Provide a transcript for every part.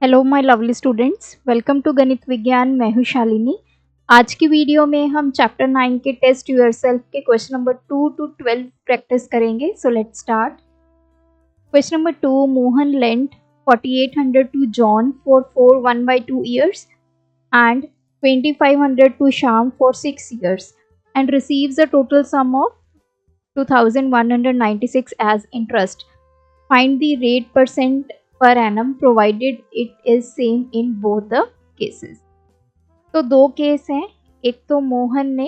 Hello my lovely students, welcome to Ganit Vigyan. मैं हूं शालिनी। आज की वीडियो में हम चैप्टर 9 के टेस्ट योरसेल्फ के क्वेश्चन नंबर 2 to 12 प्रैक्टिस करेंगे। So let's start. Question number 2, Mohan lent 4800 to John for 1/2 years and 2500 to Sham for 6 years and receives a total sum of 2196 as interest. Find the rate percent per annum provided it is same in both the cases. तो दो case हैं। एक तो मोहन ने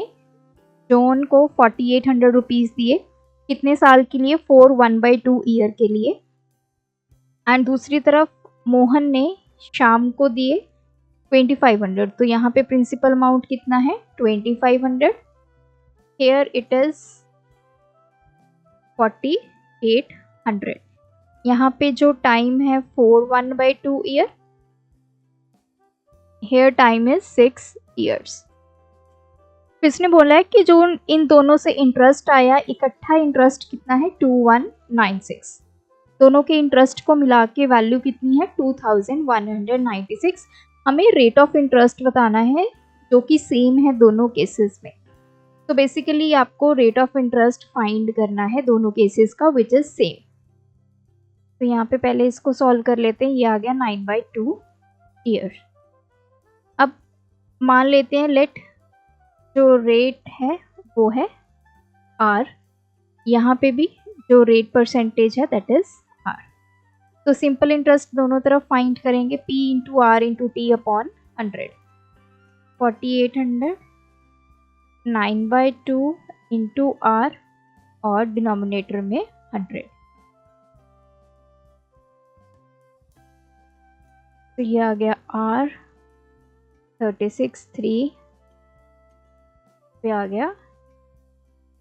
John को 4800 rupees दिए, कितने साल के लिए? 1/2 ईयर के लिए। एंड दूसरी तरफ मोहन ने शाम को दिए 2500। तो यहाँ पे प्रिंसिपल अमाउंट कितना है? 2500। Here it is 4800। यहाँ पे जो टाइम है 1/2 year, here time is 6 years। इसने बोला है कि जो इन दोनों से इंटरेस्ट आया, इकट्ठा इंटरेस्ट कितना है? 2196। दोनों के इंटरेस्ट को मिला के वैल्यू कितनी है? 2196। हमें रेट ऑफ इंटरेस्ट बताना है जो कि सेम है दोनों केसेस में। तो बेसिकली आपको रेट ऑफ इंटरेस्ट फाइंड करना है दोनों केसेस का, विच इज सेम। तो यहाँ पे पहले इसको सॉल्व कर लेते हैं। ये आ गया 9/2 ईयर। अब मान लेते हैं लेट जो रेट है वो है आर, यहाँ पे भी जो रेट परसेंटेज है दैट इज आर। तो सिंपल इंटरेस्ट दोनों तरफ फाइंड करेंगे, P into R into T upon 100। 4800 9/2 into R और डिनोमिनेटर में 100। तो ये आ गया R 36,3 पे आ गया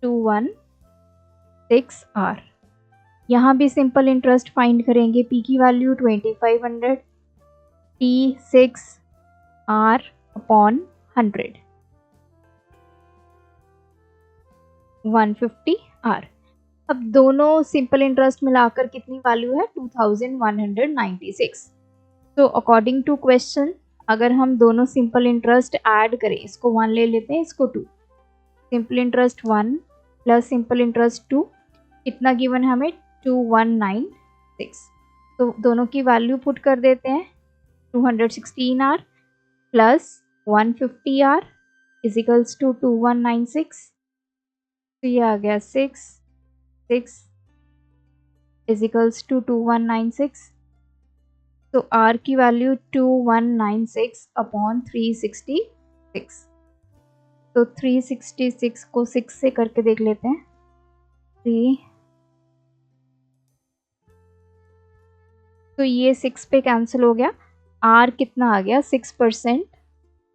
216R। यहाँ भी सिंपल इंटरेस्ट फाइंड करेंगे। P की value 2500, T 6R upon 100 150R। अब दोनों सिंपल इंटरेस्ट मिलाकर कितनी वैल्यू है? 2196। तो अकॉर्डिंग टू क्वेश्चन अगर हम दोनों सिंपल इंटरेस्ट ऐड करें, इसको 1 ले लेते हैं, इसको 2, simple interest 1 plus simple interest 2, कितना गिवन है हमें? 2196। तो दोनों की वैल्यू पुट कर देते हैं। 216R plus 150R equals to 2196। तो ये आ गया 6 इजिकल्स टू 2196। तो R की वैल्यू 2196 अपॉन 366। तो 366 को 6 से करके देख लेते हैं। 3, तो ये 6 पे कैंसिल हो गया। R कितना आ गया? 6%।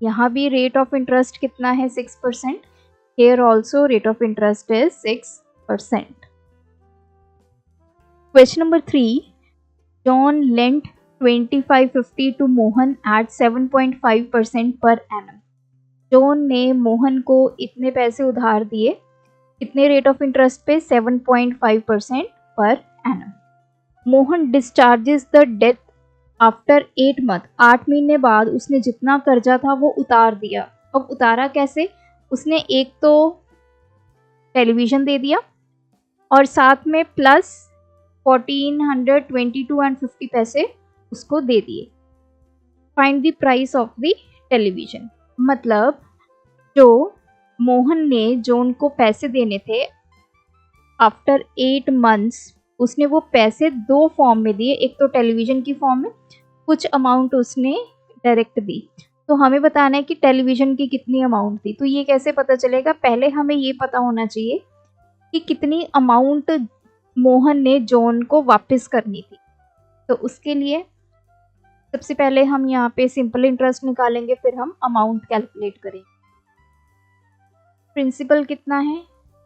यहाँ भी रेट ऑफ इंटरेस्ट कितना है? 6%। Here also rate of interest is 6%। Question number 3, John lent 2550 to Mohan at 7.5% per annum. John ने मोहन को इतने पैसे उधार दिए, कितने रेट ऑफ इंटरेस्ट पे? 7.5% per annum. Mohan discharges the debt after 8 month। 8 महीने बाद उसने जितना कर्जा था वो उतार दिया। अब उतारा कैसे? उसने एक तो टेलीविज़न दे दिया और साथ में प्लस 1422 एंड 50 पैसे उसको दे दिए। Find the price of the television. मतलब जो मोहन ने जॉन को पैसे देने थे आफ्टर 8 months, उसने वो पैसे दो फॉर्म में दिए। एक तो टेलीविज़न की फॉर्म में, कुछ अमाउंट उसने डायरेक्ट दी। तो हमें बताना है कि टेलीविज़न की कितनी अमाउंट थी। तो ये कैसे पता चलेगा? पहले हमें ये पता होना चाहिए कि कितनी अमाउंट मोहन ने जॉन को वापस करनी थी। तो उसके लिए सबसे पहले हम यहाँ पे सिंपल इंटरेस्ट निकालेंगे, फिर हम अमाउंट कैलकुलेट करेंगे। प्रिंसिपल कितना है?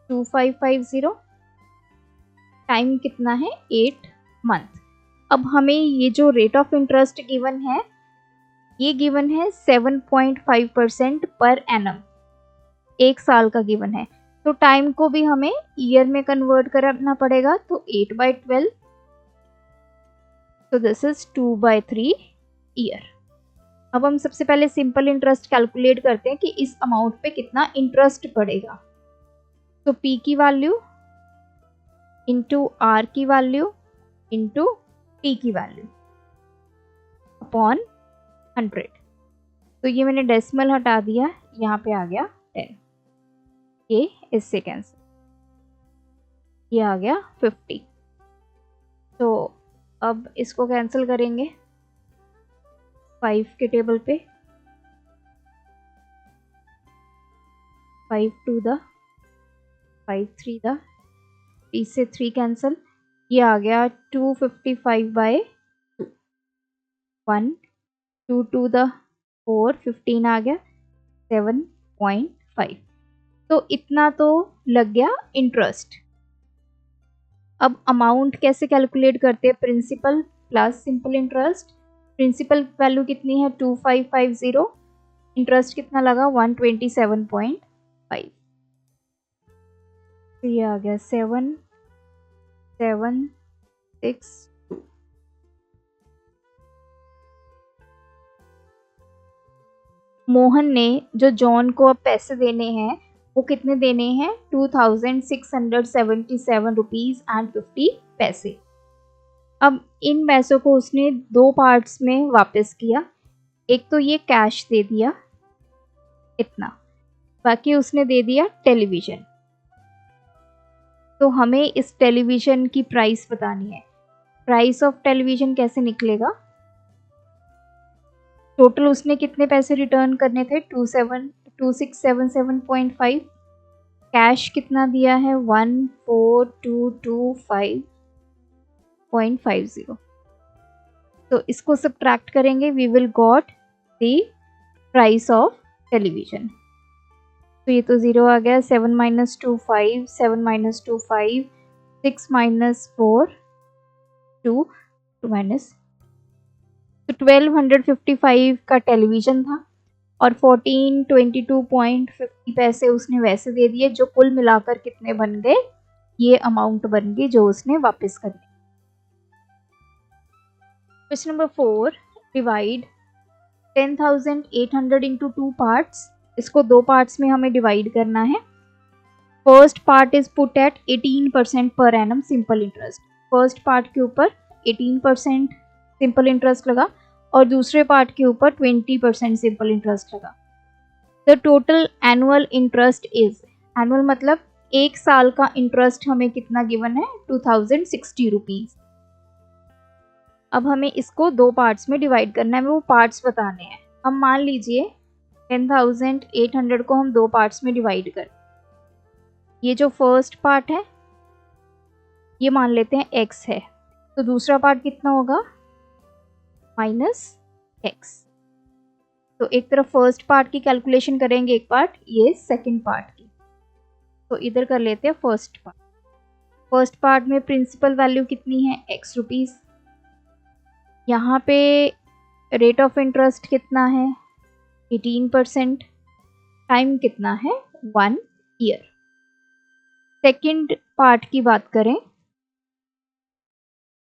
2550। टाइम कितना है? 8 month। अब हमें ये जो रेट ऑफ इंटरेस्ट गिवन है, ये गिवन है 7.5% पर एनम, एक साल का गिवन है। तो टाइम को भी हमें ईयर में कन्वर्ट करना पड़ेगा। तो 8/12, तो दिस इज 2/3 ईयर। अब हम सबसे पहले सिंपल इंटरेस्ट कैलकुलेट करते हैं कि इस अमाउंट पे कितना इंटरेस्ट पड़ेगा। तो P की वैल्यू इंटू R की वैल्यू इंटू T की वैल्यू अपॉन 100। तो ये मैंने डेसिमल हटा दिया, यहाँ पे आ गया 10, ये इससे कैंसिल, ये आ गया 50। तो अब इसको कैंसिल करेंगे 5 के टेबल पे, 5 2 द 5 3 द 3 से 3 कैंसिल, ये आ गया 255/2, 1 2 2 द 4 15 आ गया 7.5। तो इतना तो लग गया इंटरेस्ट। अब अमाउंट कैसे कैलकुलेट करते हैं? Principal plus simple interest. Principal value कितनी है 2550, इंटरेस्ट कितना लगा 127.5। तो ये आ गया 7762। मोहन ने जो जॉन को अब पैसे देने हैं वो कितने देने हैं 2677 रुपीज एंड 50 पैसे। अब इन पैसों को उसने दो पार्ट्स में वापस किया। एक तो ये कैश दे दिया इतना, बाकी उसने दे दिया टेलीविज़न। तो हमें इस टेलीविज़न की प्राइस बतानी है। प्राइस ऑफ टेलीविज़न कैसे निकलेगा? टोटल उसने कितने पैसे रिटर्न करने थे 2677.5। कैश कितना दिया है 14225.50। तो इसको सब्ट्रैक्ट करेंगे, we will got the price of television. तो ये तो 0 आ गया, 7 - 2 5, 7 - 2 5, 6 - 4 2 माइनस। तो 1255 का टेलीविज़न था और 1422.50 पैसे उसने वैसे दे दिए, जो कुल मिलाकर कितने बन गए, ये अमाउंट बन गई जो उसने वापस कर दी। Question number 4, divide 10,800 into 2 parts. इसको दो पार्ट्स में हमें डिवाइड करना है। First part is put at 18% per annum simple interest. First part के ऊपर 18% सिंपल इंटरेस्ट लगा और दूसरे पार्ट के ऊपर 20% सिंपल इंटरेस्ट लगा। The total annual interest is, annual मतलब एक साल का इंटरेस्ट हमें कितना गिवन है 2060 रुपीज। अब हमें इसको दो पार्ट्स में डिवाइड करना है, हमें वो पार्ट्स बताने हैं। अब मान लीजिए 10,800 को हम दो पार्ट्स में डिवाइड कर, ये जो फर्स्ट पार्ट है ये मान लेते हैं x है, तो दूसरा पार्ट कितना होगा -x। तो एक तरफ फर्स्ट पार्ट की कैलकुलेशन करेंगे, एक पार्ट ये सेकंड पार्ट की। तो इधर कर लेते हैं फर्स्ट पार्ट। फर्स्ट पार्ट में प्रिंसिपल वैल्यू कितनी है x रुपीज़। यहाँ पे रेट ऑफ इंटरेस्ट कितना है 18%, टाइम कितना है 1 ईयर। सेकंड पार्ट की बात करें,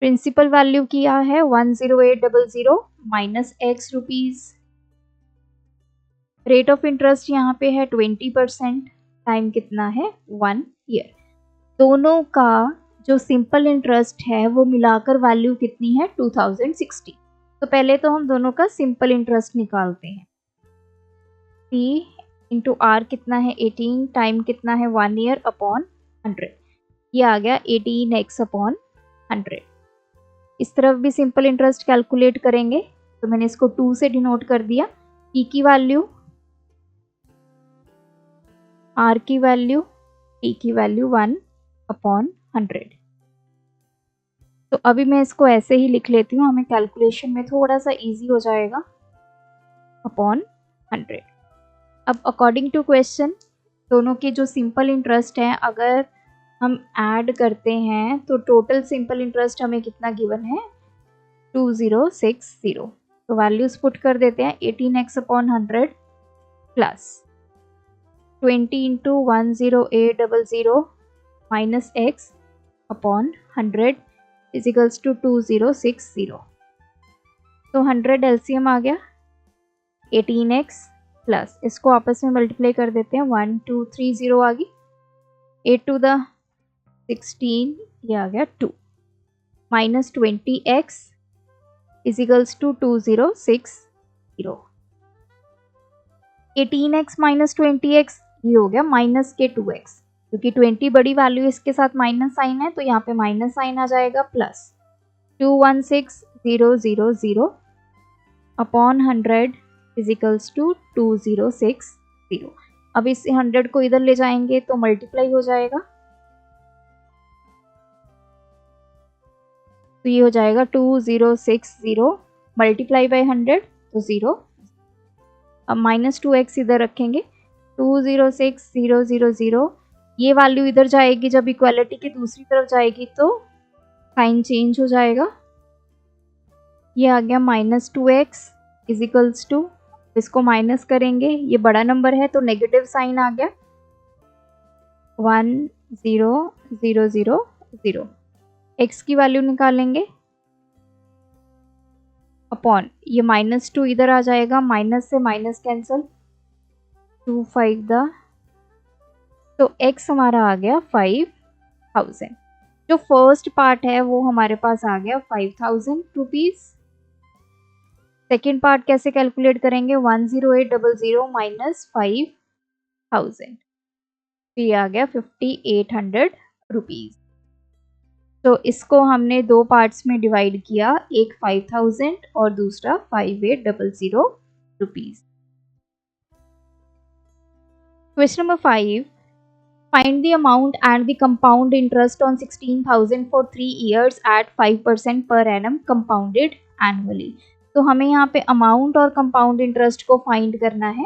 प्रिंसिपल वैल्यू किया है 10800 minus x rupees. Rate of interest यहाँ पे है 20%, टाइम कितना है 1 ईयर। दोनों का जो सिंपल इंटरेस्ट है वो मिलाकर वैल्यू कितनी है 2060। तो पहले तो हम दोनों का सिंपल इंटरेस्ट निकालते हैं। P इंटू R कितना है 18, टाइम कितना है 1 ईयर अपॉन 100, ये आ गया 18x अपॉन 100। इस तरफ भी सिंपल इंटरेस्ट कैलकुलेट करेंगे, तो मैंने इसको 2 से डिनोट कर दिया। P की वैल्यू, R की वैल्यू, T की वैल्यू 1 अपॉन 100। तो अभी मैं इसको ऐसे ही लिख लेती हूँ, हमें कैलकुलेशन में थोड़ा सा इजी हो जाएगा, अपॉन 100। अब अकॉर्डिंग टू क्वेश्चन दोनों के जो सिंपल इंटरेस्ट हैं अगर हम ऐड करते हैं तो टोटल सिंपल इंटरेस्ट हमें कितना गिवन है 2060। तो वैल्यूज पुट कर देते हैं, 18x upon 100 plus 20 into 10800 minus x upon 100 equals to 2060। तो 100 एलसीएम आ गया 18x प्लस इसको आपस में मल्टीप्लाई कर देते हैं 1 2 3 0 आ गई 8 टू द 16 ये आ गया 2 minus 20x इजिकल्स to 2060 18x minus 20x ये हो गया माइनस के 2x क्योंकि 20 बड़ी वैल्यू इसके साथ माइनस साइन है तो यहाँ पे माइनस साइन आ जाएगा प्लस 216000 अपॉन 100 इजिकल्स टू 2060। अब इस 100 को इधर ले जाएंगे तो मल्टीप्लाई हो जाएगा तो ये हो जाएगा 2060 मल्टीप्लाई बाय 100 तो 0। अब माइनस 2x इधर रखेंगे 206000 ये वैल्यू इधर जाएगी जब इक्वालिटी की दूसरी तरफ जाएगी तो साइन चेंज हो जाएगा ये आ गया माइनस 2x इजिकल्स टू इसको माइनस करेंगे ये बड़ा नंबर है तो नेगेटिव साइन आ गया 1000 x की वैल्यू निकालेंगे अपॉन ये माइनस 2 इधर आ जाएगा माइनस से माइनस कैंसिल 2 5 द तो x हमारा आ गया 5000 जो फर्स्ट पार्ट है वो हमारे पास आ गया 5000 रुपीज। सेकेंड पार्ट कैसे कैलकुलेट करेंगे 10800 माइनस 5000 ये आ गया 5800 रुपीज। तो इसको हमने दो पार्ट्स में डिवाइड किया एक 5000 और दूसरा 5800 rupees. Question number 5 find the amount and the compound interest on 16,000 for 3 years at 5% per annum compounded annually। तो हमें यहाँ पे अमाउंट और कंपाउंड इंटरेस्ट को फाइंड करना है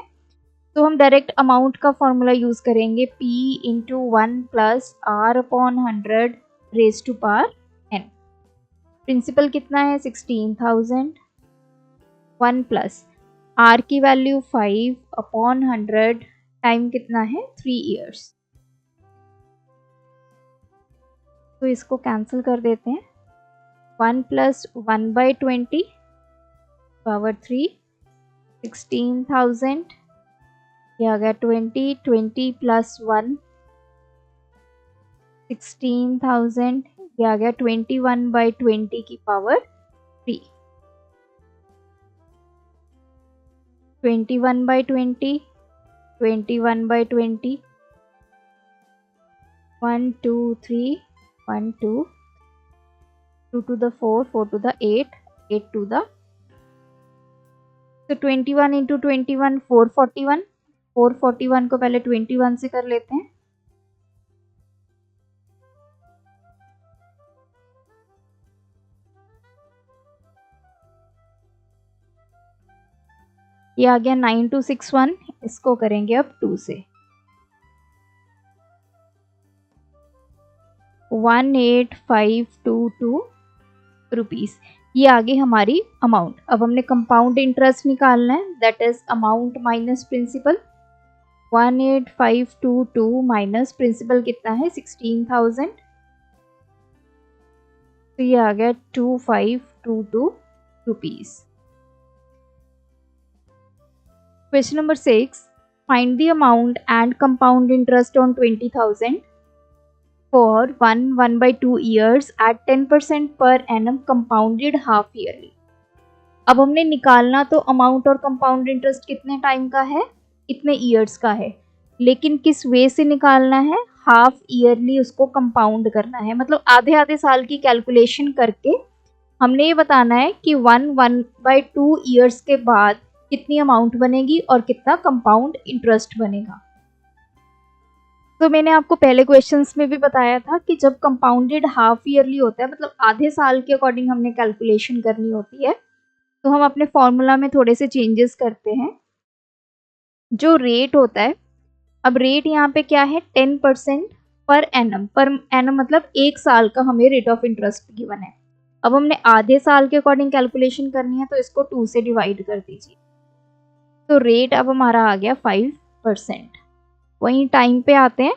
तो हम डायरेक्ट अमाउंट का फॉर्मूला यूज करेंगे p into 1 plus r upon 100 raise to power n। Principal कितना है 16,000 1 प्लस r की वैल्यू 5 अपॉन 100 टाइम कितना है 3 इयर्स तो इसको कैंसिल कर देते हैं 1 प्लस 1/20 पावर 3 16,000 ये आ गया 20 प्लस 1 16,000 ये आ गया 21/20 की power 3 21/20 21/20 1 2 3 1 2 2 to the 4 4 to the 8 8 to the तो 21 इंटू 21 441 441 को पहले 21 से कर लेते हैं ये आ गया 9261 इसको करेंगे अब 2 से 18522 रुपीस ये आगे हमारी अमाउंट। अब हमने कंपाउंड इंटरेस्ट निकालना है that is amount minus principal 18522 minus principal कितना है 16,000 तो ये आ गया 2522 rupees. Question number 6 find the amount and compound interest on 20,000 for 1/2 years at 10% per annum compounded half yearly। अब हमने निकालना तो अमाउंट और कंपाउंड इंटरेस्ट कितने टाइम का है इतने ईयर्स का है लेकिन किस वे से निकालना है हाफ ईयरली उसको कंपाउंड करना है मतलब आधे आधे साल की कैलकुलेशन करके हमने ये बताना है कि 1/2 ईयर्स के बाद कितनी अमाउंट बनेगी और कितना कंपाउंड इंटरेस्ट बनेगा। तो मैंने आपको पहले क्वेश्चंस में भी बताया था कि जब कंपाउंडेड हाफ ईयरली होता है मतलब आधे साल के अकॉर्डिंग हमने कैलकुलेशन करनी होती है तो हम अपने फॉर्मूला में थोड़े से चेंजेस करते हैं। जो रेट होता है अब रेट यहाँ पे क्या है 10% पर एनम मतलब एक साल का हमें रेट ऑफ इंटरेस्ट गिवन है। अब हमने आधे साल के अकॉर्डिंग कैलकुलेशन करनी है तो इसको 2 से डिवाइड कर दीजिए तो रेट अब हमारा आ गया 5%। वहीं टाइम पे आते हैं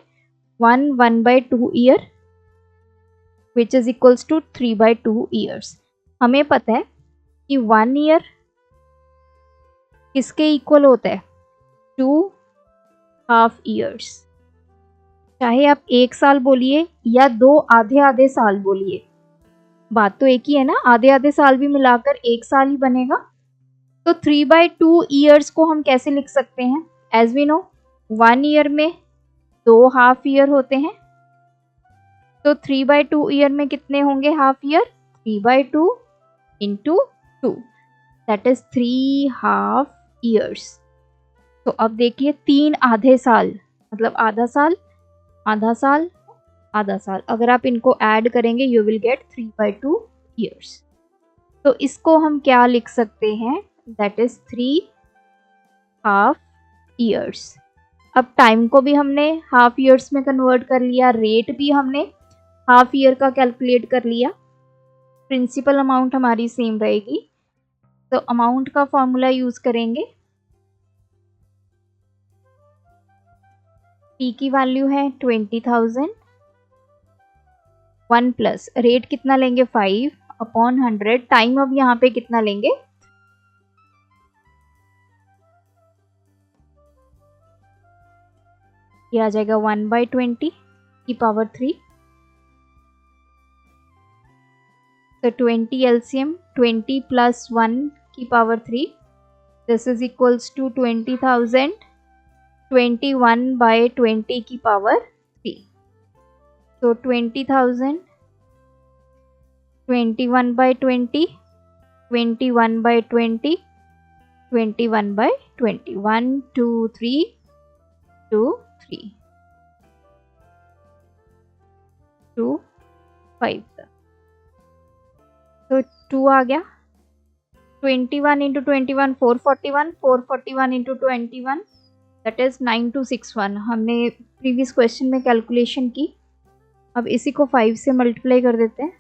1/2 year which is equals to 3/2 years. हमें पता है कि 1 ईयर किसके इक्वल होता है, 2 हाफ ईयर्स। चाहे आप 1 साल बोलिए या 2 आधे आधे साल बोलिए, बात तो एक ही है ना, आधे आधे साल भी मिलाकर 1 साल ही बनेगा। तो 3/2 ईयर्स को हम कैसे लिख सकते हैं, एज वी नो 1 ईयर में 2 हाफ ईयर होते हैं, तो 3/2 ईयर में कितने होंगे half year, 3/2 into 2, that is 3 half years. तो अब देखिए 3 आधे साल, मतलब आधा साल आधा साल आधा साल, अगर आप इनको ऐड करेंगे यू विल गेट 3/2 ईयर्स। तो इसको हम क्या लिख सकते हैं, दैट इज 3 हाफ ईयर्स। अब टाइम को भी हमने हाफ ईयर्स में कन्वर्ट कर लिया, रेट भी हमने हाफ ईयर का कैलकुलेट कर लिया, प्रिंसिपल अमाउंट हमारी सेम रहेगी। तो अमाउंट का फॉर्मूला यूज करेंगे, P की वैल्यू है 20,000, 1 प्लस रेट कितना लेंगे 5 अपॉन 100, टाइम अब यहाँ पे कितना लेंगे, ये आ जाएगा 1/20 की पावर 3। तो 20 एलसीएम 20 प्लस 1 की power 3, this is equals to 20,000 21/20 की पावर 3। तो 20,000 21/20 21/20 21/20, 1 2 3 2 3 2 5 तक। तो 2 आ गया, 21 इंटू 21 441, 441 इंटू 21 दैट इज 9261। हमने प्रीवियस क्वेश्चन में कैलकुलेशन की, अब इसी को 5 से मल्टीप्लाई कर देते हैं,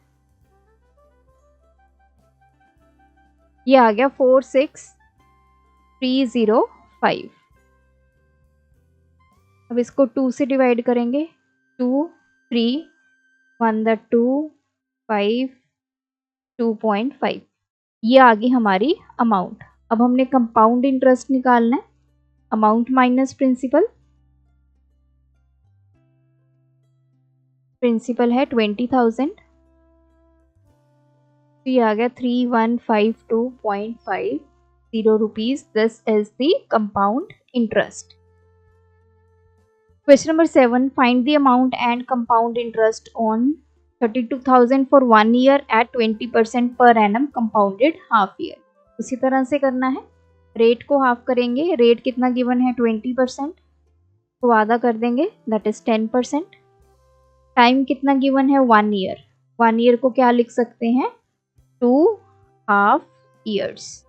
ये आ गया 46305। अब इसको 2 से डिवाइड करेंगे, 2 3 1 2 5 2.5, ये आ गई हमारी अमाउंट। अब हमने कंपाउंड इंटरेस्ट निकालना है, अमाउंट माइनस प्रिंसिपल, प्रिंसिपल है 20,000, तो ये आ गया 3152.50 rupees, this is the compound interest. Question number 7, find the amount and compound interest on 32,000 for 1 year at 20% per annum compounded half year. उसी तरह से करना है, रेट को हाफ करेंगे, रेट कितना गिवन है 20%, तो आधा कर देंगे दैट इज 10%। टाइम कितना गिवन है 1 ईयर, 1 ईयर को क्या लिख सकते हैं 2 हाफ ईयर्स।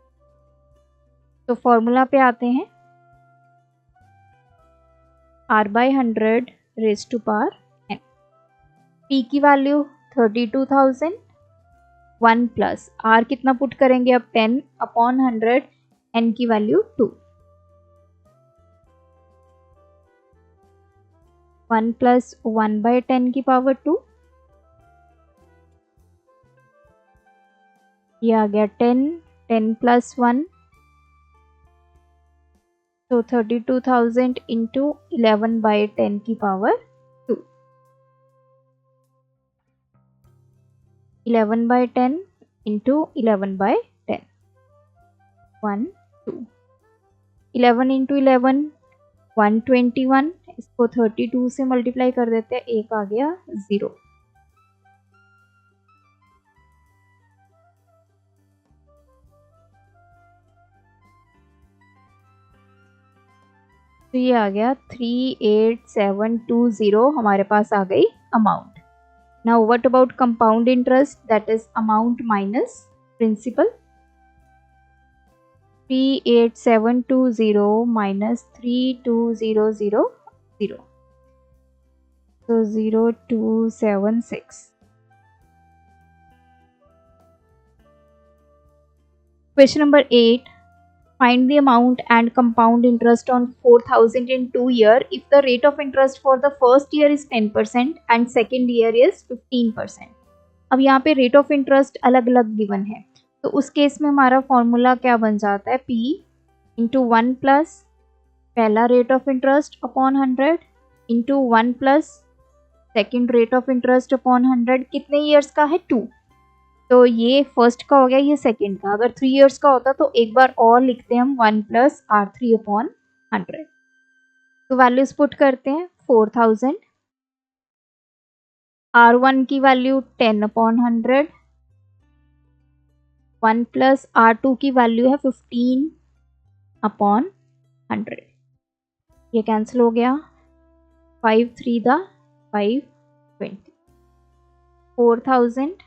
तो फॉर्मूला पे आते हैं, R/100 raise to power n, P की वैल्यू 32,000, 1 प्लस R कितना पुट करेंगे अब 10 अपॉन 100, n की वैल्यू 2, 1 प्लस 1/10 की पावर 2, ये आ गया 10 10 प्लस 1, तो 32,000 इंटू 11/10 की पावर 2, 11/10 इंटू 11/10, 1 2, 11 इंटू 11 121, इसको 32 से मल्टीप्लाई कर देते हैं, एक आ गया 0। तो ये आ गया 38720, हमारे पास आ गई amount. Now what about compound interest, that is amount minus principal, 38720 minus 3200, तो 0276। Question number 8, find the amount and compound interest on 4,000 in 2 years if the rate of interest for the first year is 10% and second year is 15%। अब यहाँ पे rate of interest अलग अलग given है, तो उस case में हमारा फॉर्मूला क्या बन जाता है, P इंटू 1 प्लस पहला rate of interest upon 100 into 1 plus second rate of interest upon 100। कितने ईयर्स का है, 2। तो ये फर्स्ट का हो गया, ये सेकेंड का। अगर 3 ईयर्स का होता तो एक बार और लिखते हैं हम 1 प्लस R3 अपॉन 100। तो वैल्यूज पुट करते हैं, 4000, R1 की वैल्यू 10 अपॉन 100, 1 प्लस R2 की वैल्यू है 15 अपॉन 100। ये कैंसिल हो गया, 5 3 दा 5 20, 4000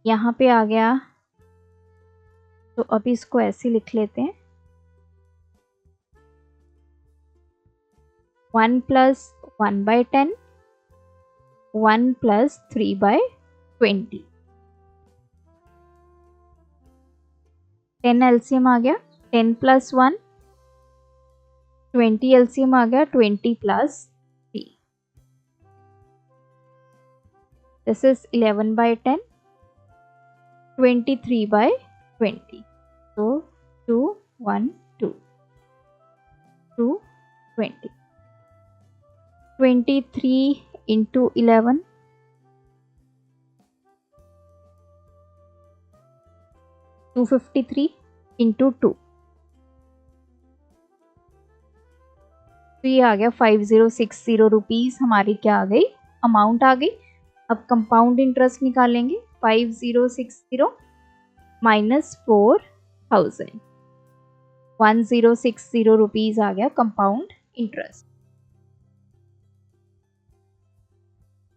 यहाँ पे आ गया। तो अभी इसको ऐसे लिख लेते हैं, 1 प्लस 1/10, 1 प्लस 3/20, 10 एलसीएम आ गया, 10 प्लस 1, 20 एलसीएम आ गया, 20 plus 3, this is 11/10, 23/20, so 2 1 2 2 20, 23 into 11, 253 into 2, तो ये आ गया 5060 रुपीज़ हमारी क्या आ गई, अमाउंट आ गई। अब कंपाउंड इंटरेस्ट निकालेंगे, 5060 माइनस 4000, 1060 रुपीज़ आ गया compound interest.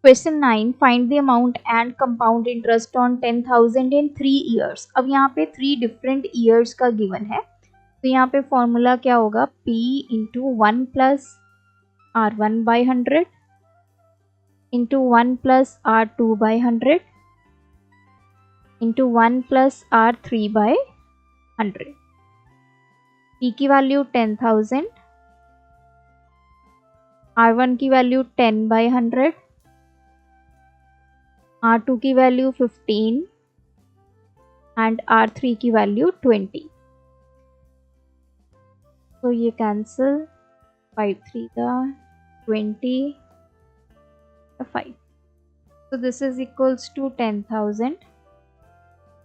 Question 9, find the amount and compound interest on 10,000 in 3 years. अब यहाँ पे 3 डिफरेंट ईयर्स का गिवन है, तो यहाँ पे फॉर्मूला क्या होगा, P into 1 plus R1/100 into 1 plus R2/100 into 1 plus R3/100। P की वैल्यू 10,000, R1 की वैल्यू 10/100, R2 की वैल्यू 15 एंड R3 की वैल्यू 20। तो ये कैंसिल, 5 3 का 20 5, so this is equals to 10,000,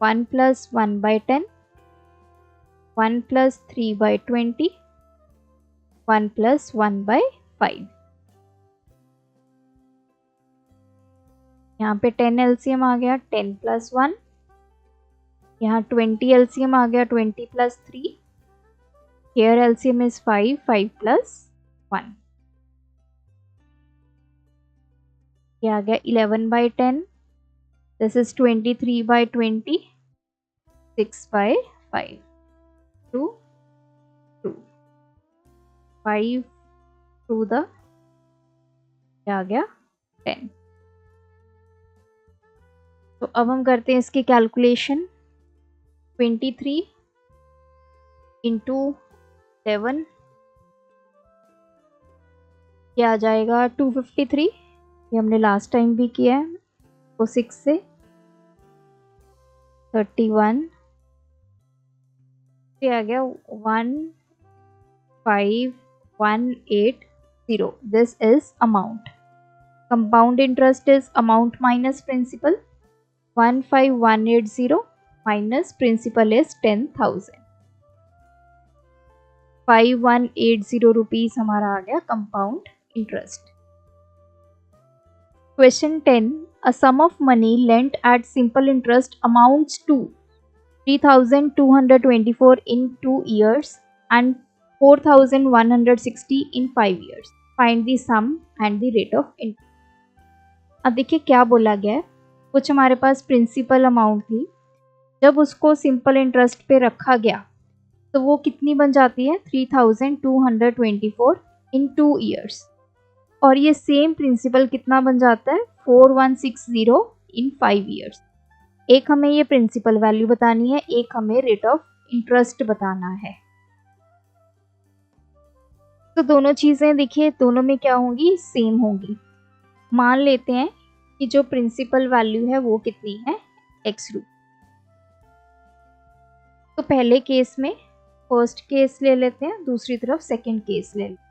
1 plus 1/10, 1 plus 3/20, 1 plus 1/5। यहाँ पे 10 एलसीएम आ गया, 10 प्लस 1, यहाँ 20 एलसीएम आ गया, 20 plus 3, here LCM is 5, 5 plus 1, ये आ गया 11/10, this is 23/20, 6/5, 2 2, 5 to the क्या आ गया 10। तो अब हम करते हैं इसकी कैलकुलेशन, 23 इंटू 7 क्या आ जाएगा, 253, ये हमने लास्ट टाइम भी किया है, तो 6 से 31, ये आ गया 15180, this is amount. Compound interest is amount minus principal, 15180 minus principal is 10,000, 5180 rupees हमारा आ गया compound interest. Question 10, a sum of money lent at simple interest amounts to 3,224 in 2 years and 4,160 in 5 years. Find the sum and the rate of interest. अब देखिए क्या बोला गया है, कुछ हमारे पास प्रिंसिपल अमाउंट थी, जब उसको सिंपल इंटरेस्ट पे रखा गया तो वो कितनी बन जाती है, 3,224 इन 2 ईयर्स, और ये सेम प्रिंसिपल कितना बन जाता है, 4160 इन 5 ईयर्स। एक हमें ये प्रिंसिपल वैल्यू बतानी है, एक हमें रेट ऑफ इंटरेस्ट बताना है। तो दोनों चीज़ें देखिए, दोनों में क्या होंगी, सेम होंगी। मान लेते हैं कि जो प्रिंसिपल वैल्यू है वो कितनी है, x रूट। तो पहले केस में फर्स्ट केस ले लेते हैं, दूसरी तरफ सेकंड केस ले लेते हैं।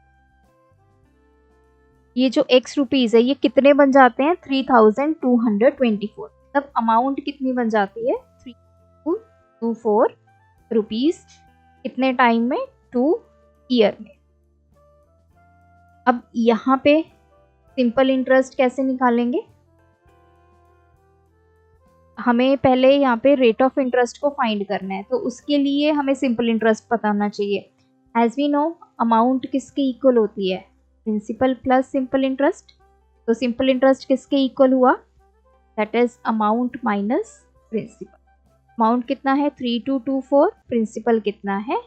ये जो x रुपीज़ है ये कितने बन जाते हैं 3224, तब अमाउंट कितनी बन जाती है 3224 रुपीज़। कितने टाइम में 2 ईयर में। अब यहाँ पे सिंपल इंटरेस्ट कैसे निकालेंगे, हमें पहले यहाँ पे रेट ऑफ इंटरेस्ट को फाइंड करना है, तो उसके लिए हमें सिंपल इंटरेस्ट पता होना चाहिए। एज वी नो अमाउंट किसके इक्वल होती है, प्रिंसिपल प्लस सिंपल इंटरेस्ट। तो सिंपल इंटरेस्ट किसके इक्वल हुआ, that is amount minus principal. Amount कितना है 3224, प्रिंसिपल कितना है,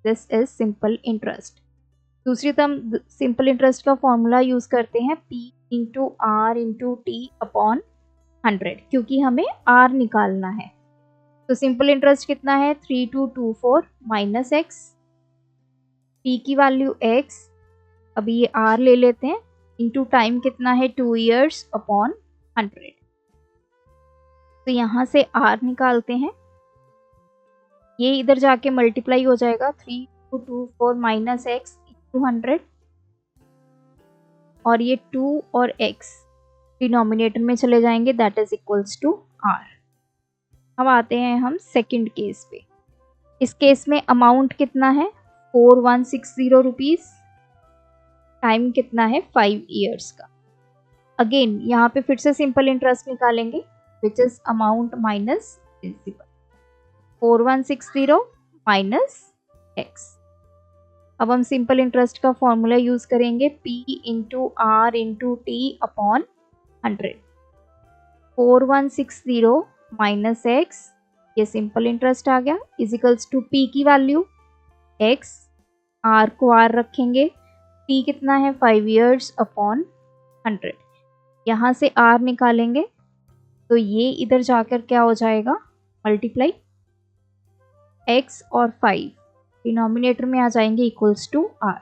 दिस इज सिंपल इंटरेस्ट। दूसरी तरफ सिंपल इंटरेस्ट का फॉर्मूला यूज करते हैं P into R into T upon 100, क्योंकि हमें R निकालना है। तो सिंपल इंटरेस्ट कितना है 3224 माइनस एक्स, P की वैल्यू x, अभी ये R ले लेते हैं, इंटू टाइम कितना है 2 ईयर्स अपॉन 100। तो यहाँ से R निकालते हैं, ये इधर जाके मल्टीप्लाई हो जाएगा 3224 माइनस एक्स इंटू 100, और ये 2 और x डिनोमिनेटर में चले जाएंगे, that is equals to R। अब आते हैं हम सेकंड केस पे। इस केस में अमाउंट कितना है 4160 रुपीज़, टाइम कितना है 5 ईयर्स का। अगेन यहाँ पे फिर से सिंपल इंटरेस्ट निकालेंगे, which is amount minus principal, 4160 minus x। अब हम सिंपल इंटरेस्ट का फॉर्मूला यूज करेंगे P into R into T upon 100। 4160 minus x, ये सिंपल इंटरेस्ट आ गया, इजिकल्स टू P की वैल्यू x, R को R रखेंगे, T कितना है 5 ईयर्स अपॉन 100। यहाँ से R निकालेंगे तो ये इधर जाकर क्या हो जाएगा मल्टीप्लाई, x और 5 डिनोमिनेटर में आ जाएंगे इक्वल्स टू R।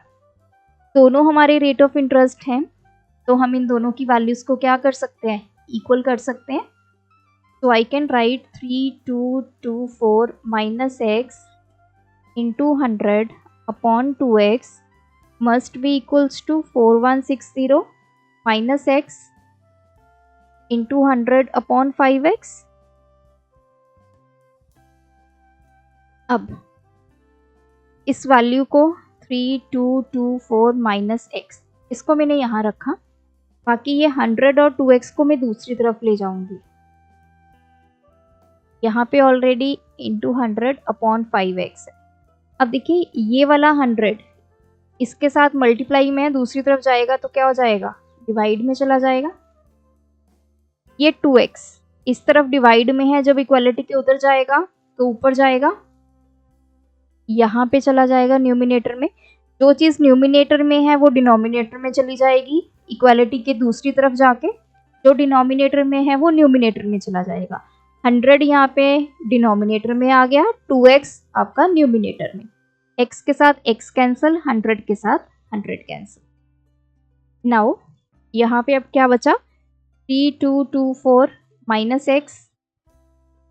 दोनों हमारे रेट ऑफ इंटरेस्ट हैं, तो हम इन दोनों की वैल्यूज को क्या कर सकते हैं, इक्वल कर सकते हैं। तो I can write 3224 minus X into 100 upon 2x must be equals to 4160 minus X into 100 upon 5x। अब इस वैल्यू को 3224 माइनस एक्स, इसको मैंने यहाँ रखा, बाकी ये 100 और 2x को मैं दूसरी तरफ ले जाऊंगी। यहाँ पे ऑलरेडी इंटू 100 अपॉन 5x है। अब देखिए ये वाला 100 इसके साथ मल्टीप्लाई में दूसरी तरफ जाएगा तो क्या हो जाएगा, डिवाइड में चला जाएगा। ये 2x इस तरफ डिवाइड में है, जब इक्वालिटी के उधर जाएगा तो ऊपर जाएगा, यहाँ पे चला जाएगा न्यूमिनेटर में। जो चीज़ न्यूमिनेटर में है वो डिनोमिनेटर में चली जाएगी, इक्वालिटी के दूसरी तरफ जाके जो डिनोमिनेटर में है वो न्यूमिनेटर में चला जाएगा। 100 यहाँ पे डिनोमिनेटर में आ गया, 2x आपका न्यूमिनेटर में, x के साथ x कैंसिल, 100 के साथ 100 कैंसिल। नाउ यहाँ पे अब क्या बचा 3224 minus X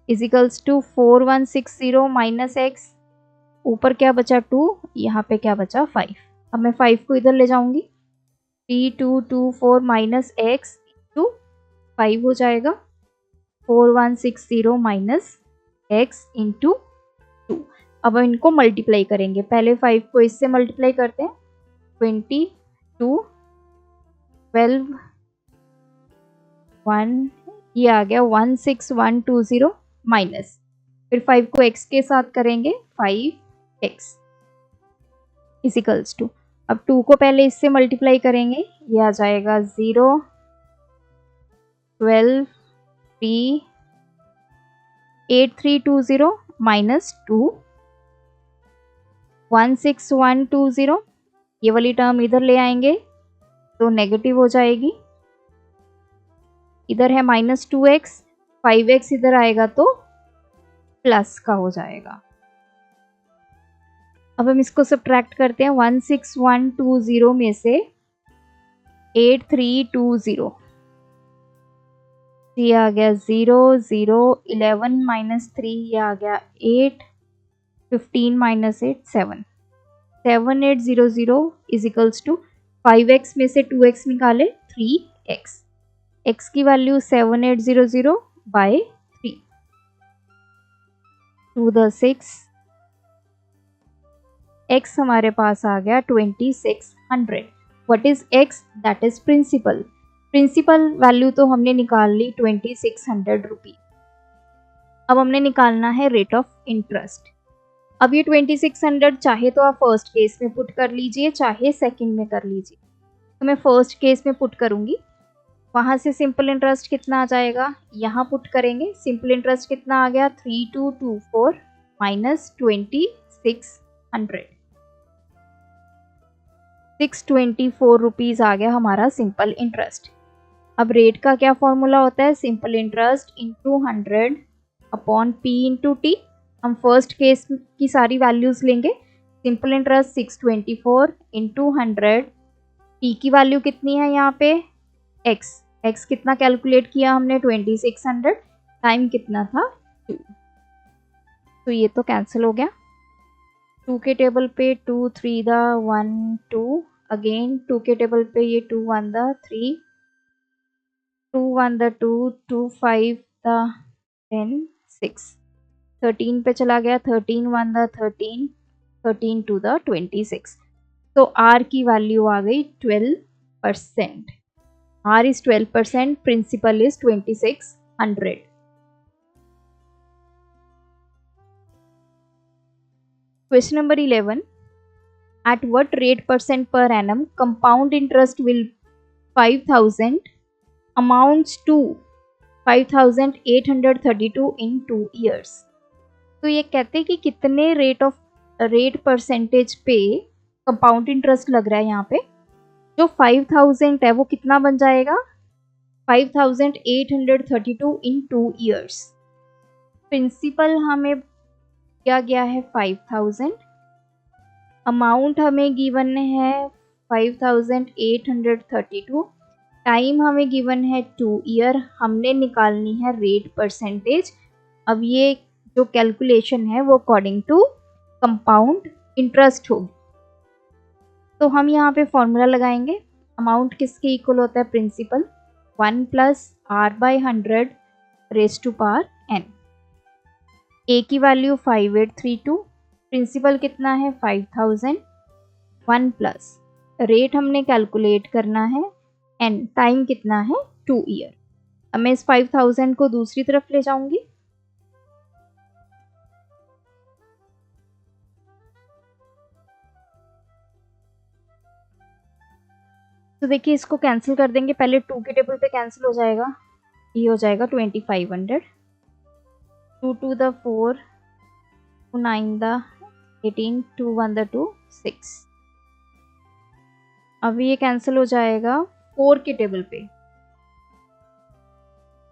equals to 4160 minus X, ऊपर क्या बचा 2, यहाँ पे क्या बचा 5। अब मैं 5 को इधर ले जाऊंगी, 3224 माइनस एक्स इंटू 5 हो जाएगा 4160 माइनस एक्स इंटू 2। अब इनको मल्टीप्लाई करेंगे, पहले 5 को इससे मल्टीप्लाई करते हैं, 22 12 1, ये आ गया 16120 माइनस, फिर 5 को x के साथ करेंगे 5x इजिकल्स टू, अब 2 को पहले इससे मल्टीप्लाई करेंगे, ये आ जाएगा 0 12 3 8320 माइनस 2 16120, ये वाली टर्म इधर ले आएंगे तो नेगेटिव हो जाएगी, इधर है माइनस 2x, 5x इधर आएगा तो प्लस का हो जाएगा। अब हम इसको सब्ट्रैक्ट करते हैं, 16120 में से 8320, ये आ गया 0 0 11 माइनस 3, ये आ गया 8 15 minus 8 7, 7800 is equals to 5x में से 2x निकाले 3x, x की value 7800 by 3 to the 6, x हमारे पास आ गया 2600। What is x? That is principal. Principal value तो हमने निकाल ली 2600 रुपी। अब हमने निकालना है रेट ऑफ इंटरेस्ट। अब ये 2600 चाहे तो आप फर्स्ट केस में पुट कर लीजिए, चाहे सेकंड में कर लीजिए। तो मैं फर्स्ट केस में पुट करूंगी। वहां से सिंपल इंटरेस्ट कितना आ जाएगा, यहाँ पुट करेंगे। सिंपल इंटरेस्ट कितना आ गया 3224 माइनस 2600, 624 रुपीज़ आ गया हमारा सिंपल इंटरेस्ट। अब रेट का क्या फॉर्मूला होता है, simple interest into 100 upon P into T. हम फर्स्ट केस की सारी वैल्यूज़ लेंगे। सिंपल इंटरेस्ट 624 इंटू 100, टी की वैल्यू कितनी है यहाँ पे x कितना कैलकुलेट किया हमने 2600, टाइम कितना था 2, तो ये तो कैंसिल हो गया। 2 के टेबल पे 2 3 द 1 2, अगेन 2 के टेबल पे ये 2 1 द 3, 2 1 द 2, 2 5 द 10 6, 13 पे चला गया 13 1 द 13, 13 2 द 26। तो r की वैल्यू आ गई 12%। r is 12%, principal is 2600। Question number 11. At what rate % per annum compound interest will 5000 amounts to 5832 in 2 years? तो ये कहते हैं कि कितने रेट परसेंटेज पे कंपाउंड इंटरेस्ट लग रहा है। यहाँ पे जो 5000 है वो कितना बन जाएगा 5832 in 2 years। प्रिंसिपल हमें दिया गया है 5000, अमाउंट हमें गिवन है 5832, टाइम हमें गिवन है 2 ईयर। हमने निकालनी है रेट परसेंटेज। अब ये जो कैलकुलेशन है वो अकॉर्डिंग टू कंपाउंड इंटरेस्ट होगी। तो हम यहाँ पे फॉर्मूला लगाएंगे। अमाउंट किसके इक्वल होता है, principal 1 plus r by 100 raise to power n। a की वैल्यू 5832, प्रिंसिपल कितना है 5000, 1 प्लस रेट हमने कैलकुलेट करना है n, टाइम कितना है 2 ईयर। अब मैं इस 5000 को दूसरी तरफ ले जाऊंगी। तो देखिए इसको कैंसिल कर देंगे। पहले 2 के टेबल पे कैंसिल हो जाएगा, ये हो जाएगा 2500, 2 2 द 4, 2 9 द 18, 2 1 द 2 6। अब ये कैंसिल हो जाएगा 4 के टेबल पे,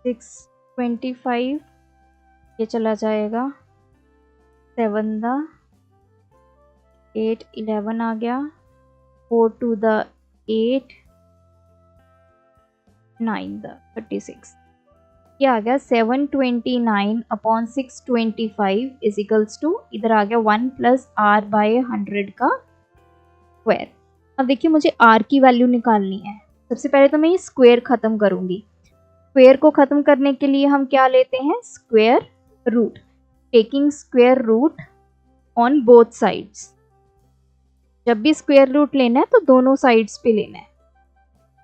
6 25, ये चला जाएगा 7 द 8 11 आ गया, 4 2 द 8, 9 द 36, ये आ गया 729 अपॉन 625 इज इक्वल्स टू, इधर आ गया 1 प्लस r बाय 100 का स्क्वायर। अब देखिए मुझे r की वैल्यू निकालनी है। सबसे पहले तो मैं ये स्क्वायर खत्म करूंगी। स्क्वायर को खत्म करने के लिए हम क्या लेते हैं, square root, taking square root on both sides. जब भी स्क्वायर रूट लेना है तो दोनों साइड्स पे लेना है।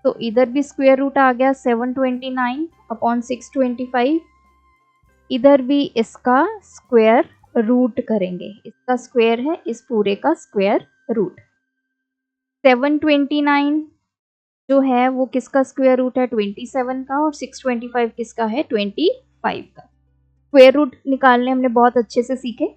तो इधर भी स्क्वायर रूट आ गया 729 अपॉन 625, इधर भी इसका स्क्वायर रूट करेंगे। इसका स्क्वायर है इस पूरे का स्क्वायर रूट। 729 जो है वो किसका स्क्वायर रूट है 27 का, और 625 किसका है 25 का। स्क्वायर रूट निकालने हमने बहुत अच्छे से सीखे।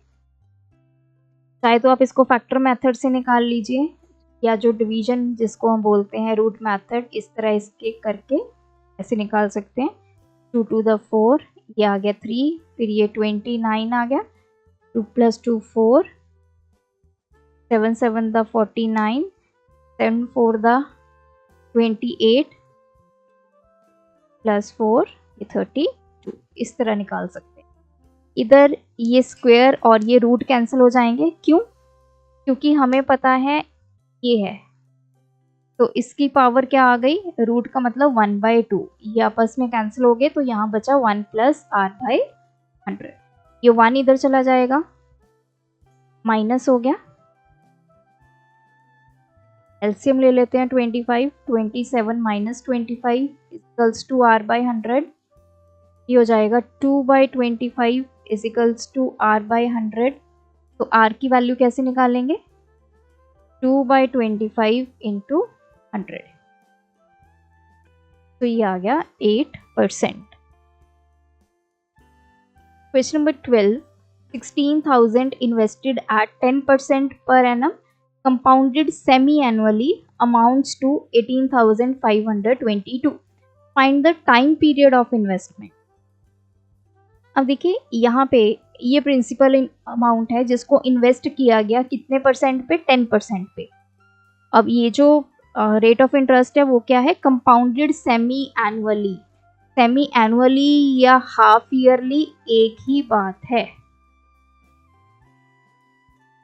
चाहे तो आप इसको फैक्टर मेथड से निकाल लीजिए, या जो डिवीजन जिसको हम बोलते हैं रूट मेथड, इस तरह इसके करके ऐसे निकाल सकते हैं। 2 2 द 4, ये आ गया 3, फिर ये 29 आ गया, 2 प्लस 2 4, 7 7 द 49, 7 4 द 28 प्लस 4 ये 32, इस तरह निकाल सकते हैं। इधर ये स्क्वायर और ये रूट कैंसिल हो जाएंगे। क्यों? क्योंकि हमें पता है ये है, तो इसकी पावर क्या आ गई, रूट का मतलब 1/2, ये आपस में कैंसिल हो गए, तो यहाँ बचा 1 + r/100। ये 1 इधर चला जाएगा, माइनस हो गया। एलसीएम ले लेते हैं 25, 27 - 25 = r/100। ये हो जाएगा 2/25 = r/100। तो r की वैल्यू कैसे निकालेंगे, 2/25 × 100, तो ये आ गया 8%। Question number 12, 16,000 invested at 10% per annum compounded semi-annually amounts to 18,522. Find the time period of investment. अब देखिए यहाँ पे ये प्रिंसिपल अमाउंट है जिसको इन्वेस्ट किया गया कितने परसेंट पे, 10% पे। अब ये जो रेट ऑफ इंटरेस्ट है वो क्या है, compounded semi annually. Semi annually या हाफ ईयरली एक ही बात है।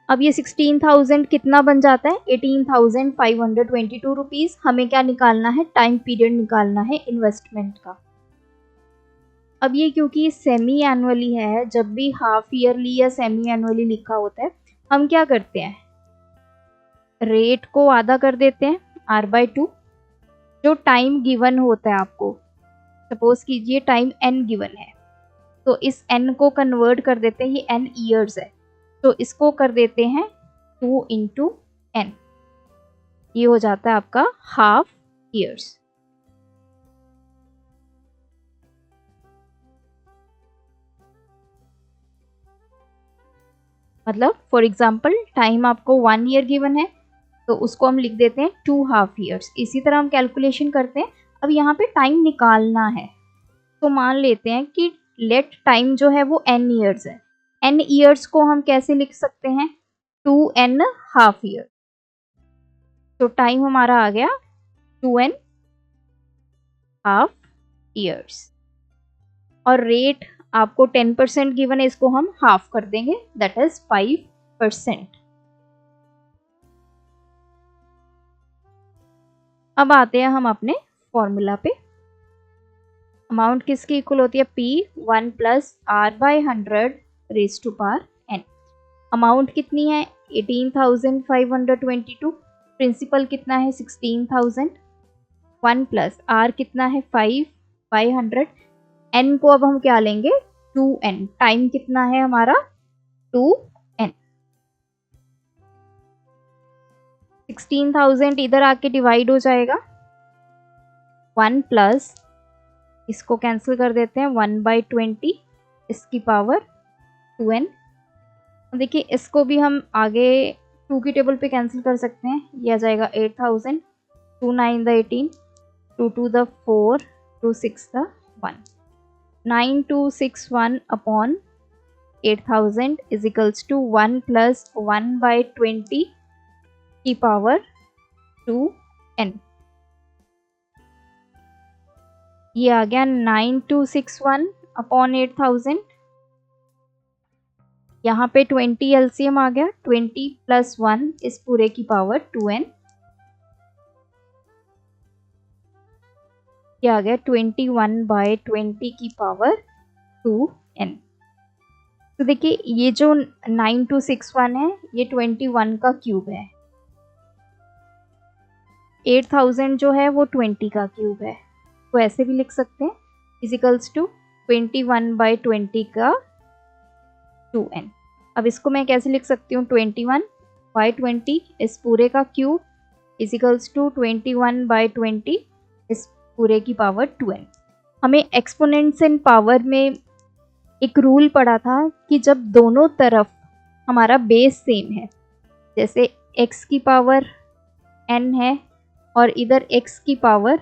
अब ये 16,000 कितना बन जाता है, 18,522 रुपीज। हमें क्या निकालना है, टाइम पीरियड निकालना है इन्वेस्टमेंट का। अब ये क्योंकि सेमी एनुअली है, जब भी हाफ ईयरली या सेमी एनुअली लिखा होता है हम क्या करते हैं, रेट को आधा कर देते हैं r/2। जो टाइम गिवन होता है आपको, सपोज कीजिए टाइम n गिवन है, तो इस n को कन्वर्ट कर देते हैं, ये n ईयर्स है, तो इसको कर देते हैं 2 × n, ये हो जाता है आपका हाफ ईयर्स। मतलब फॉर एग्जाम्पल टाइम आपको 1 ईयर गिवन है, तो उसको हम लिख देते हैं 2 हाफ ईयर्स। इसी तरह हम कैलकुलेशन करते हैं। अब यहाँ पे टाइम निकालना है, तो मान लेते हैं कि लेट टाइम जो है वो n ईयर्स है। n ईयर्स को हम कैसे लिख सकते हैं, 2n हाफ ईयर। तो टाइम हमारा आ गया 2n हाफ ईयर्स। और रेट आपको 10% गिवन है, इसको हम हाफ कर देंगे, दैट इज 5%। अब आते हैं हम अपने फॉर्मूला पे। अमाउंट किसकी इक्वल होती है, P 1 + r/100 raised to power n। Amount कितनी है, 18,522। प्रिंसिपल कितना है, 16,000। 1 + r कितना है, 5/100। n को अब हम क्या लेंगे, 2n। टाइम कितना है हमारा, 2n। 16,000 इधर आके डिवाइड हो जाएगा, 1 + इसको कैंसिल कर देते हैं, 1/20 इसकी पावर 2n। देखिए इसको भी हम आगे 2 की टेबल पे कैंसिल कर सकते हैं, यह आ जाएगा 8,000। 2 9 the 18, 2 2 the 4, 2 6 the 1, 9261 upon 8,000 is equals to 1 + 1/20 की पावर 2n। ये आ गया 9261 अपॉन 8,000। यहाँ पे 20 एलसीएम आ गया, 20 + 1 इस पूरे की पावर 2n। ये आ गया 21/20 की पावर 2n। तो देखिए ये जो 9261 है ये 21 का क्यूब है, 8,000 जो है वो 20 का क्यूब है, तो ऐसे भी लिख सकते हैं, इजिकल्स टू 21/20 का 2n। अब इसको मैं कैसे लिख सकती हूँ, 21/20 इस पूरे का क्यूब इजिकल्स टू 21/20 इस पूरे की पावर 2n। हमें एक्सपोनेंट्स एंड पावर में एक रूल पढ़ा था कि जब दोनों तरफ हमारा बेस सेम है, जैसे x की पावर n है और इधर x की पावर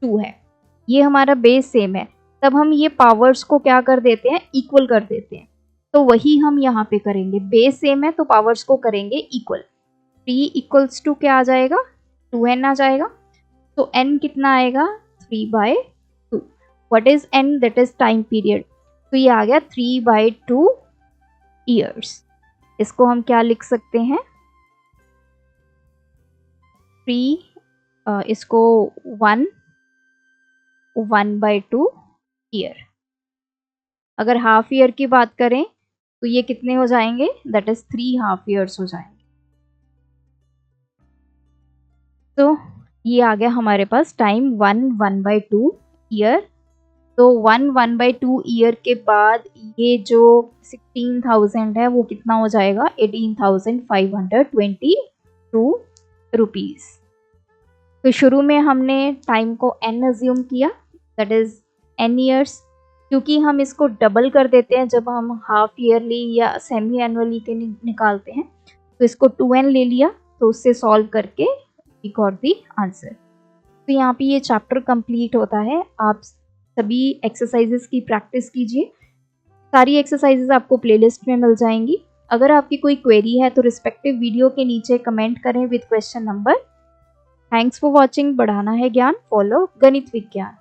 2 है, ये हमारा बेस सेम है, तब हम ये पावर्स को क्या कर देते हैं, इक्वल कर देते हैं। तो वही हम यहाँ पे करेंगे, बेस सेम है तो पावर्स को करेंगे इक्वल। p इक्वल्स टू क्या आ जाएगा, 2n आ जाएगा। तो n कितना आएगा, 3/2। What is n, that is time period. तो ये आ गया 3/2 ईयर्स। इसको हम क्या लिख सकते हैं, 3 इसको 1/2 ईयर। अगर हाफ ईयर की बात करें तो ये कितने हो जाएंगे, दैट इज 3 हाफ ईयर्स हो जाएंगे। तो ये आ गया हमारे पास टाइम 1/2 ईयर। तो 1/2 ईयर के बाद ये जो 16,000 है वो कितना हो जाएगा, 18,522 रुपीज़। तो शुरू में हमने टाइम को n अज्यूम किया, दैट इज n ईयर्स। क्योंकि हम इसको डबल कर देते हैं जब हम हाफ ईयरली या सेमी एनुअली के निकालते हैं, तो इसको 2n ले लिया, तो उससे सॉल्व करके वी गॉट दी आंसर। तो यहाँ पे ये चैप्टर कंप्लीट होता है। आप सभी एक्सरसाइजेस की प्रैक्टिस कीजिए। सारी एक्सरसाइजेस आपको प्लेलिस्ट में मिल जाएंगी। अगर आपकी कोई क्वेरी है तो रिस्पेक्टिव वीडियो के नीचे कमेंट करें with question number. Thanks for watching. बढ़ाना है ज्ञान, फॉलो गणित विज्ञान।